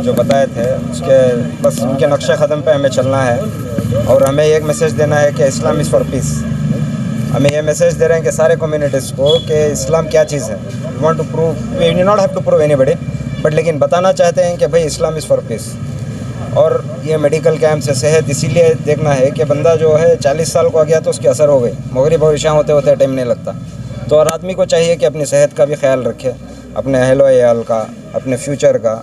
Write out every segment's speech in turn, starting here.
जो बताए थे उसके बस उनके नक्शे क़दम पे हमें चलना है और हमें एक मैसेज देना है कि इस्लाम इज़ फॉर पीस। हमें ये मैसेज दे रहे हैं कि सारे कम्युनिटीज़ को कि इस्लाम क्या चीज़ है। We want to prove, we do not have to prove anybody, but लेकिन बताना चाहते हैं कि भाई इस्लाम इज़ फॉर पीस। और ये मेडिकल कैंप से सेहत इसीलिए देखना है कि बंदा जो है 40 साल को आ गया तो उसकी असर हो गई, मगरिब और इशा होते होते टाइम नहीं लगता। तो हर आदमी को चाहिए कि अपनी सेहत का भी ख्याल रखे, अपने अहल व अयाल का, अपने फ्यूचर का।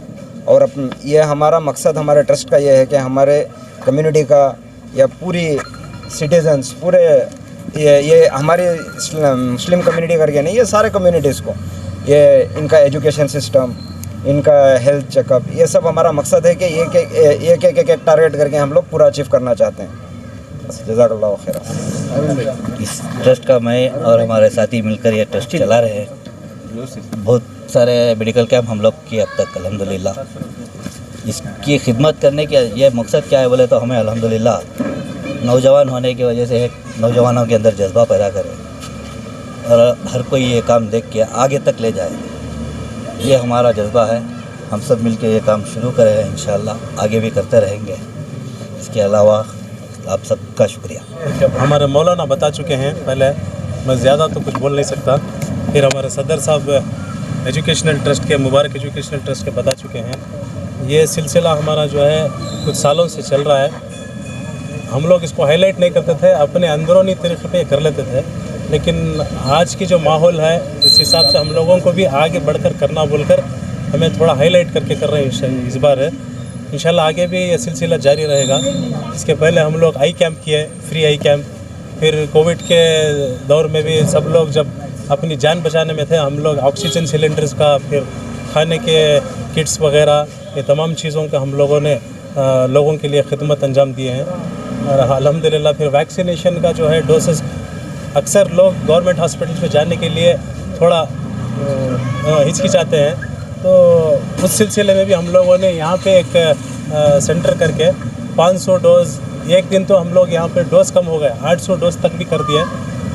और ये हमारा मकसद, हमारे ट्रस्ट का ये है कि हमारे कम्युनिटी का या पूरी सिटीजन्स, पूरे ये हमारी मुस्लिम कम्युनिटी करके नहीं, ये सारे कम्युनिटीज़ को, ये इनका एजुकेशन सिस्टम, इनका हेल्थ चेकअप, ये सब हमारा मकसद है कि एक टारगेट करके हम लोग पूरा अचीव करना चाहते हैं। जज़ाकल्लाह खैर। इस ट्रस्ट का मैं और हमारे साथी मिलकर ये ट्रस्ट चला रहे हैं। बहुत सारे मेडिकल कैंप हम लोग किए अब तक अल्हम्दुलिल्लाह। इसकी खिदमत करने का ये मकसद क्या है बोले तो हमें अल्हम्दुलिल्लाह नौजवान होने की वजह से नौजवानों के अंदर जज्बा पैदा करें और हर कोई ये काम देख के आगे तक ले जाए, ये हमारा जज्बा है। हम सब मिलकर ये काम शुरू करे हैं, इंशाअल्लाह आगे भी करते रहेंगे। इसके अलावा आप सबका शुक्रिया। हमारे मौलाना बता चुके हैं, पहले मैं ज़्यादा तो कुछ बोल नहीं सकता। फिर हमारे सदर साहब एजुकेशनल ट्रस्ट के, मुबारक एजुकेशनल ट्रस्ट के बता चुके हैं। ये सिलसिला हमारा जो है कुछ सालों से चल रहा है। हम लोग इसको हाईलाइट नहीं करते थे, अपने अंदरूनी तरीक़े पे कर लेते थे, लेकिन आज की जो माहौल है इस हिसाब से हम लोगों को भी आगे बढ़कर करना बोलकर हमें थोड़ा हाईलाइट करके कर रहे हैं इस बार। इंशाल्लाह आगे भी ये सिलसिला जारी रहेगा। इसके पहले हम लोग आई कैंप किए, फ्री आई कैंप। फिर कोविड के दौर में भी सब लोग जब अपनी जान बचाने में थे, हम लोग ऑक्सीजन सिलेंडर्स का, फिर खाने के किट्स वगैरह, ये तमाम चीज़ों का हम लोगों ने लोगों के लिए खिदमत अंजाम दिए हैं। और अल्हम्दुलिल्लाह फिर वैक्सीनेशन का जो है डोसेस, अक्सर लोग गवर्नमेंट हॉस्पिटल में जाने के लिए थोड़ा हिचकिचाते हैं, तो उस सिलसिले में भी हम लोगों ने यहाँ पे एक सेंटर करके 500 डोज़, एक दिन तो हम लोग यहाँ पे डोज़ कम हो गए, 800 डोज़ तक भी कर दिए।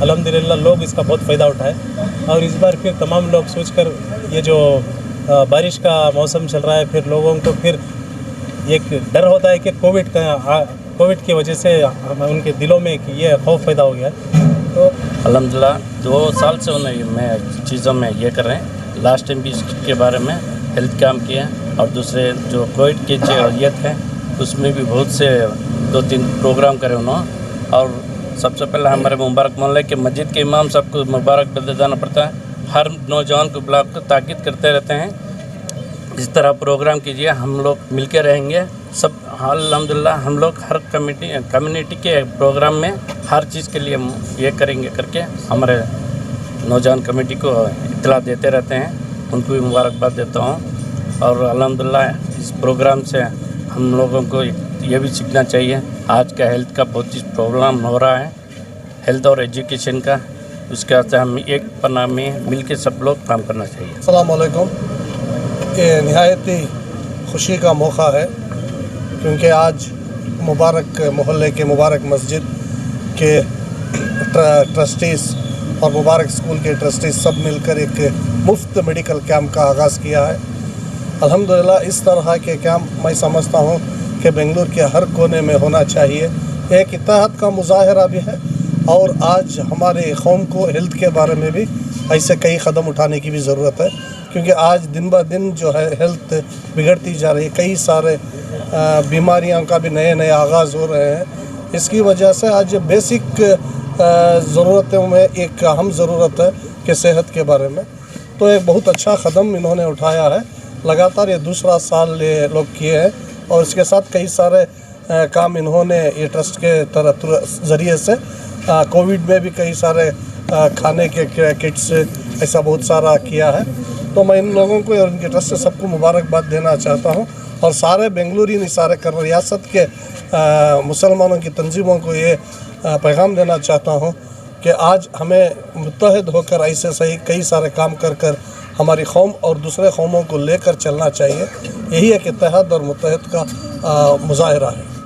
अल्हम्दुलिल्लाह लोग इसका बहुत फ़ायदा उठाए। और इस बार फिर तमाम लोग सोचकर, ये जो बारिश का मौसम चल रहा है, फिर लोगों को फिर एक डर होता है कि कोविड की वजह से उनके दिलों में ये खौफ पैदा हो गया। तो अल्हम्दुलिल्लाह 2 साल से उन्हें मैं चीज़ों में ये कर रहे हैं। लास्ट टाइम भी इसके बारे में हेल्थ कैम्प किए और दूसरे जो कोविड की जो अलियत है उसमें भी बहुत से 2-3 प्रोग्राम करे उन्होंने। और सबसे पहले हमारे मुबारक मोहल्ले के मस्जिद के इमाम सबको मुबारक बदल जाना पड़ता है। हर नौजवान को बुला कर ताकीद करते रहते हैं, इस तरह प्रोग्राम कीजिए, हम लोग मिलके रहेंगे सब। अल्हम्दुलिल्लाह हम लोग हर कम्युनिटी के प्रोग्राम में हर चीज़ के लिए ये करेंगे करके हमारे नौजवान कमेटी को इत्तला देते रहते हैं। उनको भी मुबारकबाद देता हूँ। और अल्हम्दुलिल्लाह इस प्रोग्राम से हम लोगों को ये भी सीखना चाहिए, आज का हेल्थ का बहुत ही प्रॉब्लम हो रहा है, हेल्थ और एजुकेशन का। उसके वास्ते हम एक पन्ना में मिल के सब लोग काम करना चाहिए। अस्सलाम वालेकुम। ये नहायत ही खुशी का मौका है क्योंकि आज मुबारक मोहल्ले के मुबारक मस्जिद के ट्रस्टीज़ और मुबारक स्कूल के ट्रस्टीज़ सब मिलकर एक मुफ्त मेडिकल कैंप का आगाज़ किया है। अल्हम्दुलिल्लाह इस तरह के कैंप मैं समझता हूँ कि बेंगलुरु के हर कोने में होना चाहिए। एक इत्तेहाद का मुजाहरा भी है और आज हमारे कौम को हेल्थ के बारे में भी ऐसे कई कदम उठाने की भी ज़रूरत है क्योंकि आज दिन ब दिन जो है हेल्थ बिगड़ती जा रही है। कई सारे बीमारियों का भी नए आगाज़ हो रहे हैं। इसकी वजह से आज बेसिक ज़रूरतों में एक अहम ज़रूरत है कि सेहत के बारे में। तो एक बहुत अच्छा कदम इन्होंने उठाया है। लगातार ये दूसरा साल ये लोग किए हैं और इसके साथ कई सारे काम इन्होंने ये ट्रस्ट के ज़रिए से कोविड में भी कई सारे खाने के किट्स ऐसा बहुत सारा किया है। तो मैं इन लोगों को और इनके ट्रस्ट से सबको मुबारकबाद देना चाहता हूँ और सारे बेंगलुरु सारे रियासत के मुसलमानों की तंजीमों को ये पैगाम देना चाहता हूँ कि आज हमें मुत्तहद होकर ऐसे सही कई सारे काम कर हमारी कौम और दूसरे कौमों को लेकर चलना चाहिए। यही एक इत्तेहाद और मुत्तहद का मुजाहरा है।